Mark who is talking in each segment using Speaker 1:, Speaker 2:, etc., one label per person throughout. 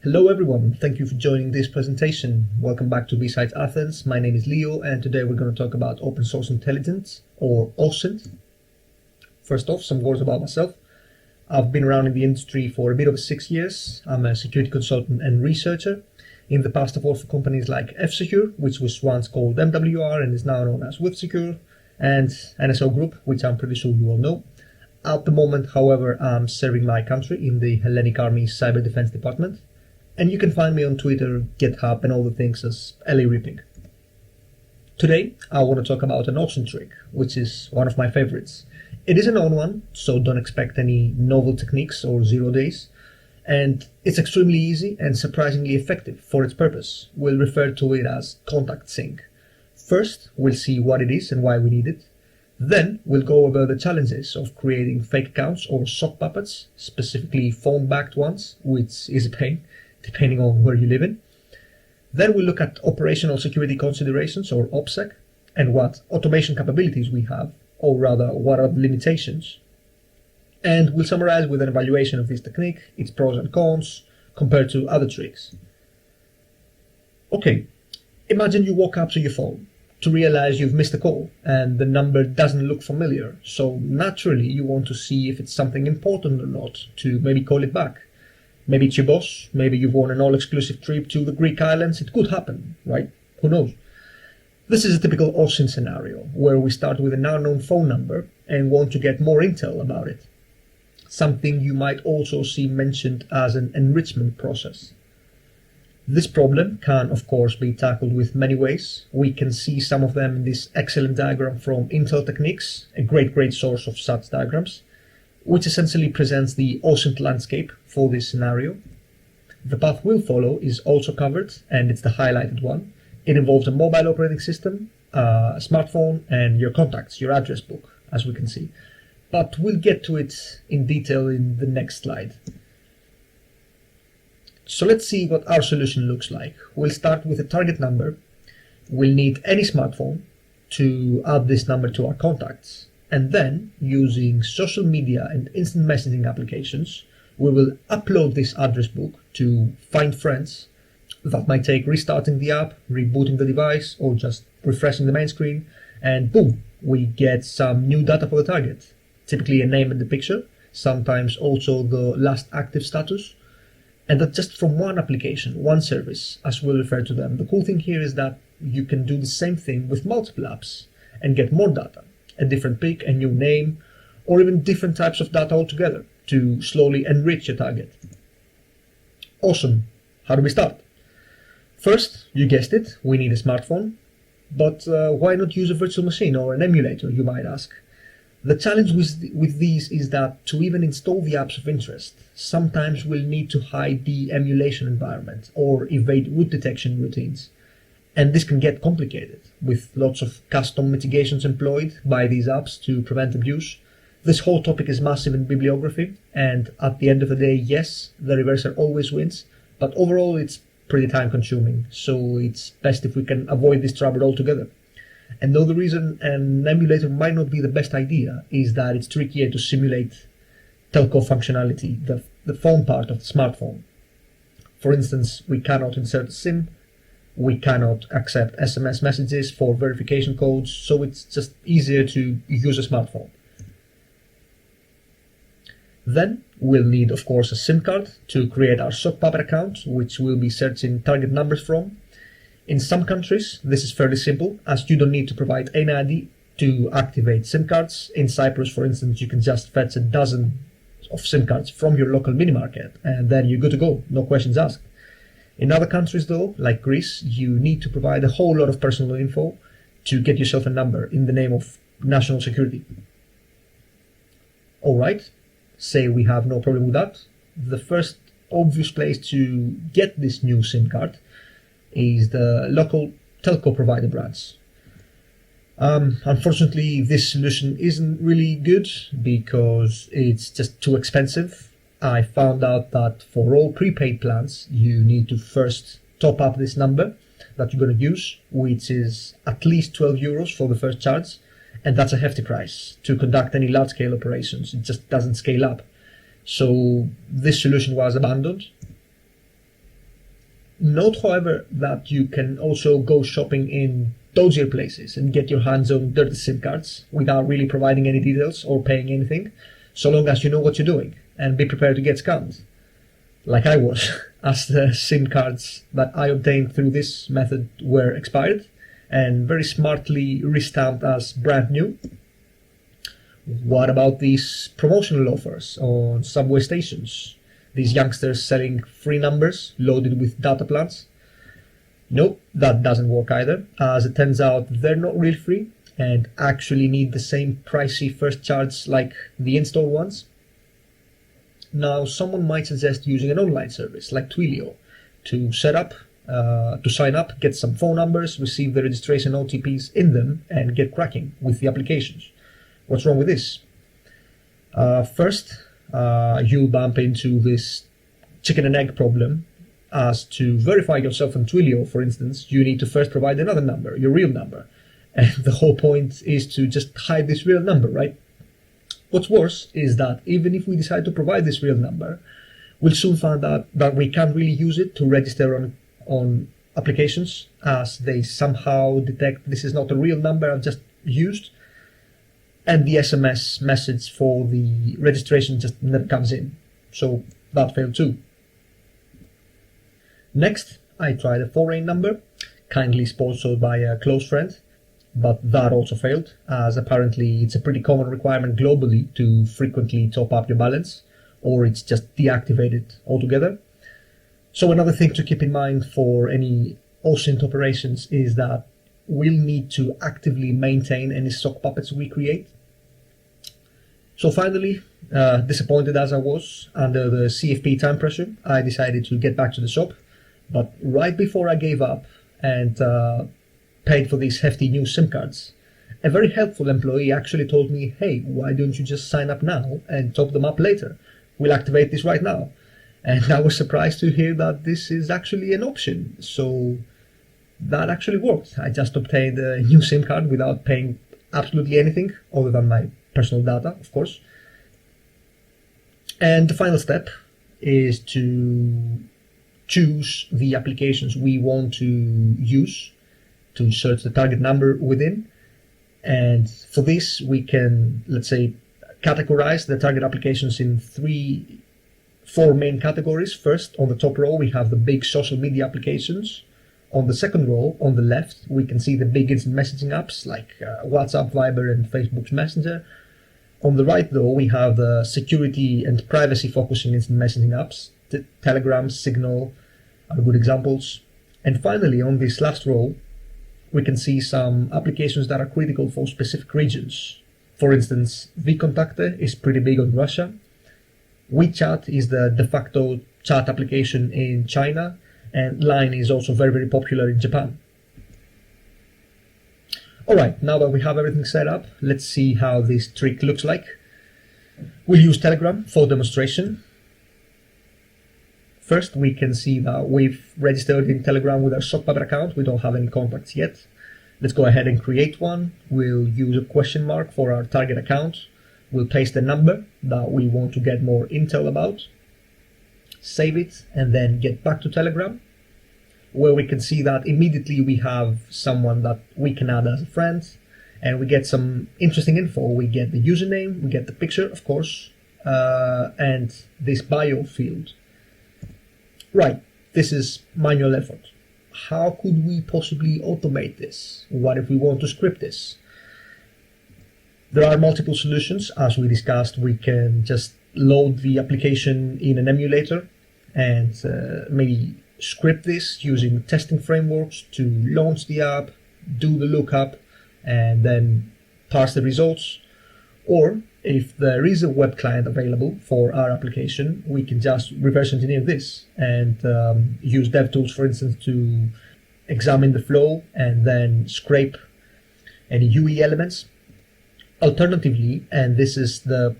Speaker 1: Hello everyone, thank you for joining this presentation. Welcome back to BSides Athens. My name is Leo and today we're going to talk about open source intelligence, or OSINT. First off, some words about myself. I've been around in the industry for a bit over 6 years. I'm a security consultant and researcher. In the past I've worked for companies like F-Secure, which was once called MWR and is now known as WithSecure, and NSO Group, which I'm pretty sure you all know. At the moment, however, I'm serving my country in the Hellenic Army's Cyber Defense Department. And you can find me on Twitter, GitHub, and all the things as LA Ripping. Today, I want to talk about an OSINT trick, which is one of my favorites. It is a known one, so don't expect any novel techniques or 0 days. And it's extremely easy and surprisingly effective for its purpose. We'll refer to it as contact sync. First, we'll see what it is and why we need it. Then, we'll go over the challenges of creating fake accounts or sockpuppets, specifically phone-backed ones, which is a pain, depending on where you live in. Then we'll look at operational security considerations, or OPSEC, and what automation capabilities we have, or rather, what are the limitations. And we'll summarize with an evaluation of this technique, its pros and cons, compared to other tricks. Okay, imagine you walk up to your phone to realize you've missed a call, and the number doesn't look familiar, so naturally you want to see if it's something important or not, to maybe call it back. Maybe it's your boss, maybe you've won an all-exclusive trip to the Greek islands. It could happen, right? Who knows? This is a typical OSINT scenario, where we start with an unknown phone number and want to get more intel about it. Something you might also see mentioned as an enrichment process. This problem can, of course, be tackled with many ways. We can see some of them in this excellent diagram from Intel Techniques, a great source of such diagrams, which essentially presents the OSINT landscape for this scenario. The path we'll follow is also covered, and it's the highlighted one. It involves a mobile operating system, a smartphone, and your contacts, your address book, as we can see. But we'll get to it in detail in the next slide. So let's see what our solution looks like. We'll start with a target number. We'll need any smartphone to add this number to our contacts. And then, using social media and instant messaging applications, we will upload this address book to find friends. That might take restarting the app, rebooting the device, or just refreshing the main screen, and boom, we get some new data for the target. Typically a name and a picture, sometimes also the last active status. And that's just from one application, one service, as we'll refer to them. The cool thing here is that you can do the same thing with multiple apps and get more data. A different pic, a new name, or even different types of data altogether to slowly enrich your target. Awesome. How do we start? First, you guessed it, we need a smartphone. But why not use a virtual machine or an emulator, you might ask? The challenge with these is that to even install the apps of interest, sometimes we'll need to hide the emulation environment or evade root detection routines. And this can get complicated, with lots of custom mitigations employed by these apps to prevent abuse. This whole topic is massive in bibliography, and at the end of the day, yes, the reverser always wins, but overall it's pretty time-consuming, so it's best if we can avoid this trouble altogether. And though the reason an emulator might not be the best idea is that it's trickier to simulate telco functionality, the phone part of the smartphone. For instance, we cannot insert a SIM, we cannot accept SMS messages for verification codes, so it's just easier to use a smartphone. Then we'll need, of course, a SIM card to create our sockpuppet account, which we'll be searching target numbers from. In some countries, this is fairly simple, as you don't need to provide any ID to activate SIM cards. In Cyprus, for instance, you can just fetch a dozen of SIM cards from your local mini-market, and then you're good to go, no questions asked. In other countries, though, like Greece, you need to provide a whole lot of personal info to get yourself a number in the name of national security. Alright, say we have no problem with that. The first obvious place to get this new SIM card is the local telco provider branch. Unfortunately, this solution isn't really good because it's just too expensive. I found out that for all prepaid plans, you need to first top up this number that you're going to use, which is at least €12 for the first charge, and that's a hefty price to conduct any large-scale operations. It just doesn't scale up. So this solution was abandoned. Note, however, that you can also go shopping in dodgier places and get your hands on dirty SIM cards without really providing any details or paying anything, so long as you know what you're doing, and be prepared to get scammed. Like I was, as the SIM cards that I obtained through this method were expired and very smartly restamped as brand new. What about these promotional offers on subway stations? These youngsters selling free numbers loaded with data plans? Nope, that doesn't work either, as it turns out they're not really free and actually need the same pricey first charge like the in-store ones. Now, someone might suggest using an online service like Twilio to sign up, get some phone numbers, receive the registration OTPs in them, and get cracking with the applications. What's wrong with this? First, you'll bump into this chicken and egg problem, as to verify yourself on Twilio, for instance, you need to first provide another number, your real number. And the whole point is to just hide this real number, right? What's worse is that even if we decide to provide this real number, we'll soon find out that we can't really use it to register on applications, as they somehow detect this is not a real number I've just used, and the SMS message for the registration just never comes in. So that failed too. Next, I tried a foreign number, kindly sponsored by a close friend, but that also failed, as apparently it's a pretty common requirement globally to frequently top up your balance, or it's just deactivated altogether. So another thing to keep in mind for any OSINT operations is that we'll need to actively maintain any sockpuppets we create. So finally, disappointed as I was under the CFP time pressure, I decided to get back to the shop. But right before I gave up and paid for these hefty new SIM cards, a very helpful employee actually told me, hey, why don't you just sign up now and top them up later? We'll activate this right now. And I was surprised to hear that this is actually an option. So that actually worked. I just obtained a new SIM card without paying absolutely anything other than my personal data, of course. And the final step is to choose the applications we want to use to search the target number within. And for this, we can, let's say, categorize the target applications in four main categories. First, on the top row, we have the big social media applications. On the second row, on the left, we can see the big instant messaging apps like WhatsApp, Viber, and Facebook's Messenger. On the right, though, we have the security and privacy focusing instant messaging apps. Telegram, Signal are good examples. And finally, on this last row, we can see some applications that are critical for specific regions. For instance, vKontakte is pretty big on Russia. WeChat is the de facto chat application in China, and Line is also very, very popular in Japan. Alright, now that we have everything set up, let's see how this trick looks like. We'll use Telegram for demonstration. First, we can see that we've registered in Telegram with our sockpuppet account. We don't have any contacts yet. Let's go ahead and create one. We'll use a question mark for our target account. We'll paste the number that we want to get more intel about. Save it, and then get back to Telegram, where we can see that immediately we have someone that we can add as a friend, and we get some interesting info. We get the username, we get the picture, of course, and this bio field. Right, this is manual effort. How could we possibly automate this? What if we want to script this? There are multiple solutions. As we discussed, we can just load the application in an emulator and maybe script this using testing frameworks to launch the app, do the lookup, and then parse the results. Or if there is a web client available for our application, we can just reverse engineer this and use DevTools, for instance, to examine the flow and then scrape any UE elements. Alternatively, and this is the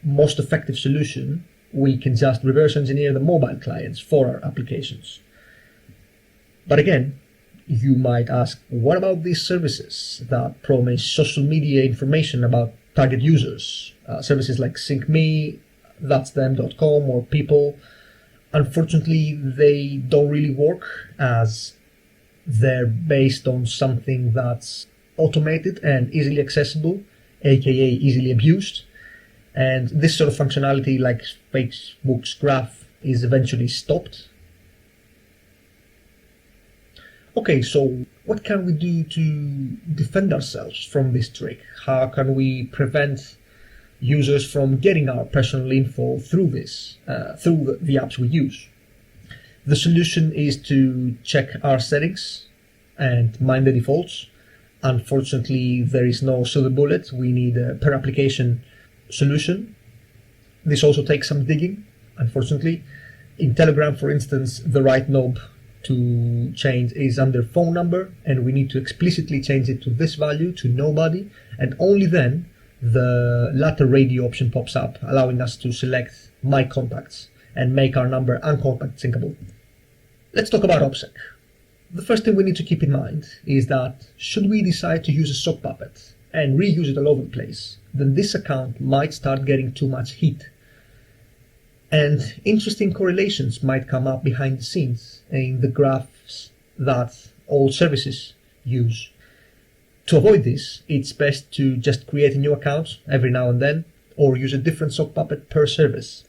Speaker 1: most effective solution, we can just reverse engineer the mobile clients for our applications. But again, you might ask, what about these services that promise social media information about target users? Services like SyncMe, that'sthem.com, or People. Unfortunately, they don't really work as they're based on something that's automated and easily accessible, aka easily abused. And this sort of functionality, like Facebook's graph, is eventually stopped. Okay, so what can we do to defend ourselves from this trick? How can we prevent users from getting our personal info through the apps we use? The solution is to check our settings and mind the defaults. Unfortunately, there is no silver bullet. We need a per application solution. This also takes some digging, unfortunately. In Telegram, for instance, the right knob to change is under phone number, and we need to explicitly change it to this value, to nobody, and only then the latter radio option pops up, allowing us to select my contacts and make our number uncontact syncable. Let's talk about OPSEC. The first thing we need to keep in mind is that should we decide to use a sock puppet and reuse it all over the place, then this account might start getting too much heat. And interesting correlations might come up behind the scenes in the graphs that all services use. To avoid this, it's best to just create a new account every now and then, or use a different sock puppet per service.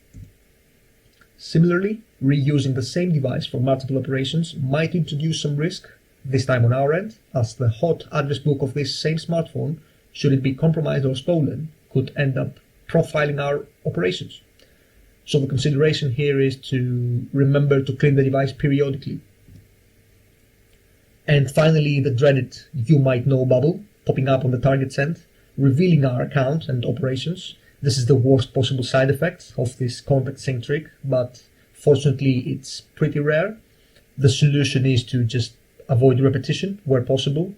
Speaker 1: Similarly, reusing the same device for multiple operations might introduce some risk, this time on our end, as the hot address book of this same smartphone, should it be compromised or stolen, could end up profiling our operations. So the consideration here is to remember to clean the device periodically. And finally, the dreaded "you might know" bubble popping up on the target send, revealing our account and operations. This is the worst possible side effect of this contact sync trick, but fortunately it's pretty rare. The solution is to just avoid repetition where possible,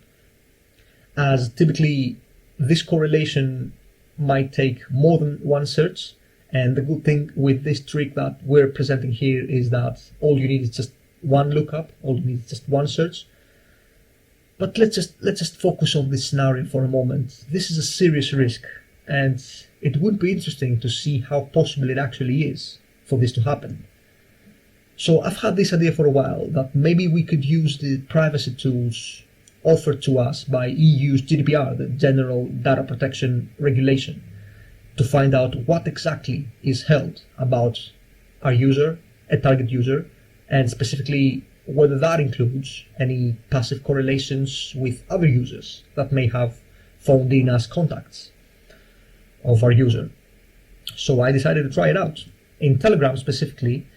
Speaker 1: as typically this correlation might take more than one search. And the good thing with this trick that we're presenting here is that all you need is just one lookup, all you need is just one search. But let's just focus on this scenario for a moment. This is a serious risk, and it would be interesting to see how possible it actually is for this to happen. So I've had this idea for a while that maybe we could use the privacy tools offered to us by EU's GDPR, the General Data Protection Regulation, to find out what exactly is held about our user, a target user, and specifically whether that includes any passive correlations with other users that may have phoned in as contacts of our user. So I decided to try it out. In Telegram specifically,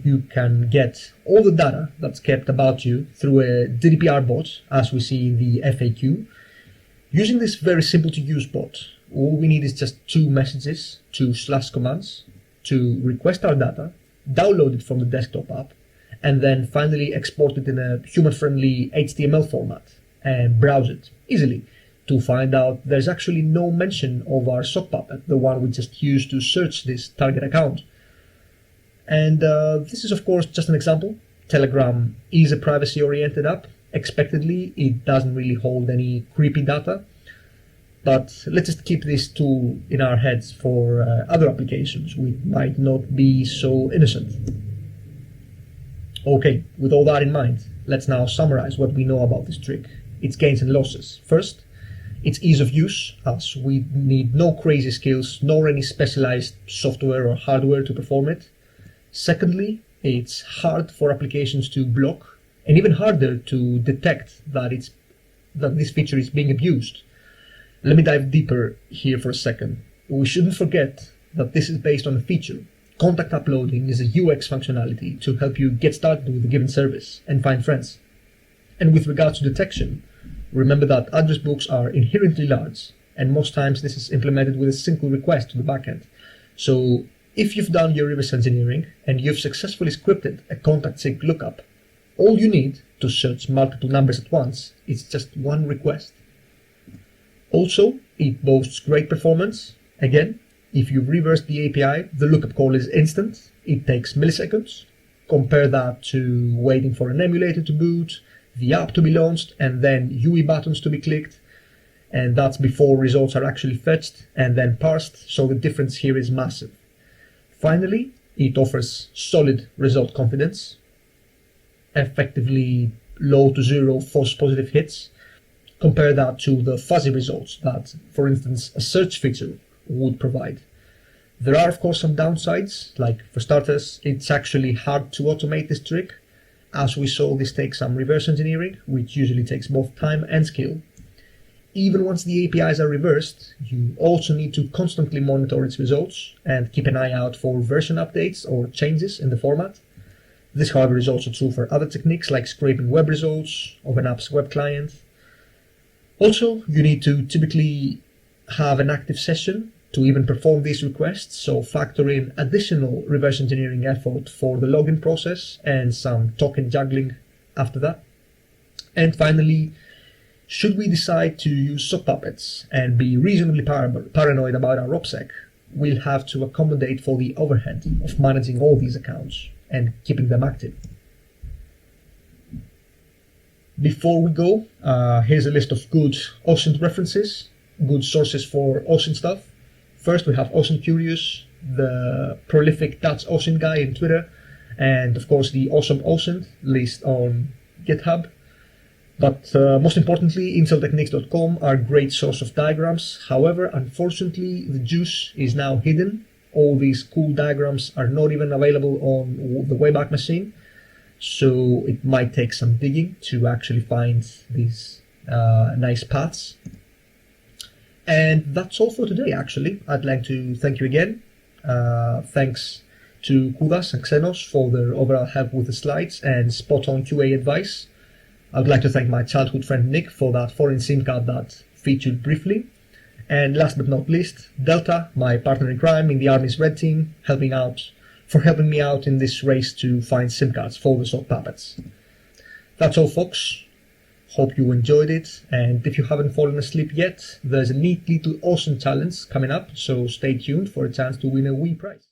Speaker 1: you can get all the data that's kept about you through a GDPR bot, as we see in the FAQ. Using this very simple to use bot, all we need is just two messages, two / commands, to request our data, download it from the desktop app, and then finally export it in a human-friendly HTML format and browse it easily to find out there's actually no mention of our sock puppet, the one we just used to search this target account. And this is of course just an example. Telegram is a privacy-oriented app. Expectedly, it doesn't really hold any creepy data. But let's just keep this tool in our heads for other applications which might not be so innocent. Okay, with all that in mind, let's now summarize what we know about this trick, its gains and losses. First, its ease of use, as we need no crazy skills nor any specialized software or hardware to perform it. Secondly, it's hard for applications to block, and even harder to detect that this feature is being abused. Let me dive deeper here for a second. We shouldn't forget that this is based on a feature. Contact uploading is a UX functionality to help you get started with a given service and find friends. And with regards to detection, remember that address books are inherently large, and most times this is implemented with a single request to the backend. So if you've done your reverse engineering and you've successfully scripted a contact sync lookup, all you need to search multiple numbers at once is just one request. Also, it boasts great performance. Again, if you reverse the API, the lookup call is instant. It takes milliseconds. Compare that to waiting for an emulator to boot, the app to be launched, and then UI buttons to be clicked. And that's before results are actually fetched and then parsed, so the difference here is massive. Finally, It offers solid result confidence, effectively low to zero false positive hits. Compare that to the fuzzy results that, for instance, a search feature would provide. There are, of course, some downsides, like for starters, it's actually hard to automate this trick. As we saw, this takes some reverse engineering, which usually takes both time and skill. Even once the APIs are reversed, you also need to constantly monitor its results and keep an eye out for version updates or changes in the format. This, however, is also true for other techniques like scraping web results of an app's web client. Also, you need to typically have an active session to even perform these requests, so factor in additional reverse engineering effort for the login process and some token juggling after that. And finally, should we decide to use sockpuppets and be reasonably paranoid about our OPSEC, we'll have to accommodate for the overhead of managing all these accounts and keeping them active. Before we go, here's a list of good OSINT references, good sources for OSINT stuff. First, we have OSINT Curious, the prolific Dutch OSINT guy in Twitter, and of course the awesome OSINT list on GitHub. But most importantly, inceltechniques.com are a great source of diagrams. However, unfortunately, the juice is now hidden. All these cool diagrams are not even available on the Wayback Machine, so it might take some digging to actually find these nice paths. And that's all for today, actually. I'd like to thank you again. Thanks to Koudas and Xenos for their overall help with the slides and spot-on QA advice. I'd like to thank my childhood friend Nick for that foreign SIM card that featured briefly. And last but not least, Delta, my partner in crime in the Army's Red Team, helping me out in this race to find SIM cards for the sockpuppets. That's all, folks. Hope you enjoyed it, and if you haven't fallen asleep yet, there's a neat little awesome challenge coming up, so stay tuned for a chance to win a wee prize.